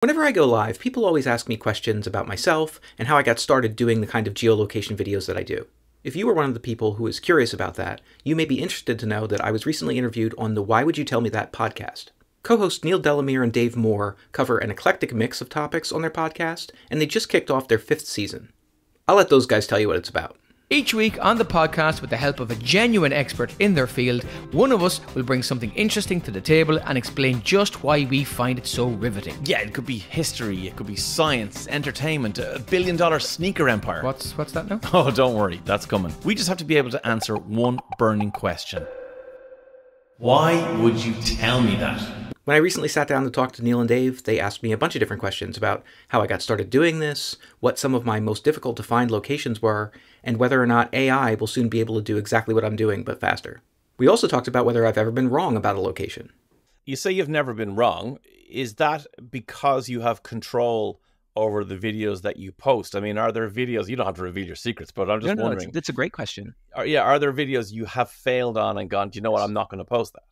Whenever I go live, people always ask me questions about myself and how I got started doing the kind of geolocation videos that I do. If you are one of the people who is curious about that, you may be interested to know that I was recently interviewed on the Why Would You Tell Me That podcast. Co-hosts Neil Delamere and Dave Moore cover an eclectic mix of topics on their podcast, and they just kicked off their 5th season. I'll let those guys tell you what it's about. Each week on the podcast, with the help of a genuine expert in their field, one of us will bring something interesting to the table and explain just why we find it so riveting. Yeah, it could be history, it could be science, entertainment, a billion-dollar sneaker empire. What's that now? Oh, don't worry, that's coming. We just have to be able to answer one burning question. Why would you tell me that? When I recently sat down to talk to Neil and Dave, they asked me a bunch of different questions about how I got started doing this, what some of my most difficult to find locations were, and whether or not AI will soon be able to do exactly what I'm doing, but faster. We also talked about whether I've ever been wrong about a location. You say you've never been wrong. Is that because you have control over the videos that you post? I mean, are there videos, you don't have to reveal your secrets, but I'm just wondering. That's a great question. Are there videos you have failed on and gone, do you know what, I'm not going to post that?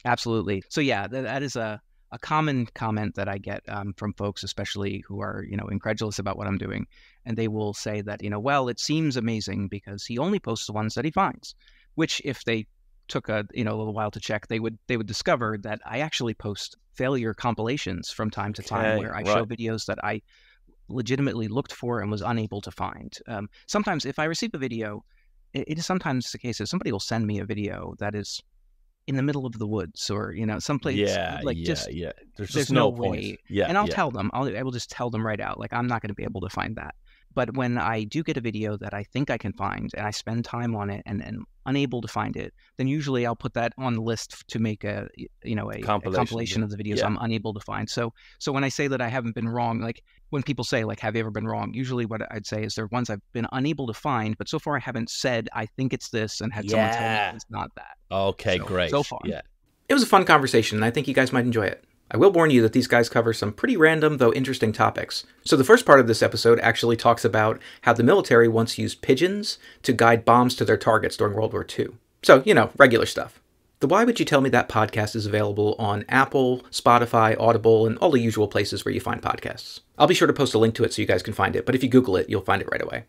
Absolutely. So yeah, that is a common comment that I get from folks, especially who are, incredulous about what I'm doing. And they will say that, well, it seems amazing because he only posts the ones that he finds, which if they took a little while to check, they would discover that I actually post failure compilations from time to time where I show videos that I legitimately looked for and was unable to find. Sometimes if I receive a video, it is sometimes the case that somebody will send me a video that is in the middle of the woods or, someplace There's just no point. Way. And I'll tell them, I will just tell them right out, like, I'm not going to be able to find that. But when I do get a video that I think I can find and I spend time on it and unable to find it, then usually I'll put that on the list to make a compilation of the videos I'm unable to find. So when I say that I haven't been wrong, like when people say, like, have you ever been wrong? Usually what I'd say is there are ones I've been unable to find, but so far I haven't said, I think it's this and had someone tell me it's not that. Okay, great. So far. Yeah. It was a fun conversation, and I think you guys might enjoy it. I will warn you that these guys cover some pretty random, though interesting topics. So the first part of this episode actually talks about how the military once used pigeons to guide bombs to their targets during World War II. So, regular stuff. The Why Would You Tell Me That podcast is available on Apple, Spotify, Audible, and all the usual places where you find podcasts. I'll be sure to post a link to it so you guys can find it, but if you Google it, you'll find it right away.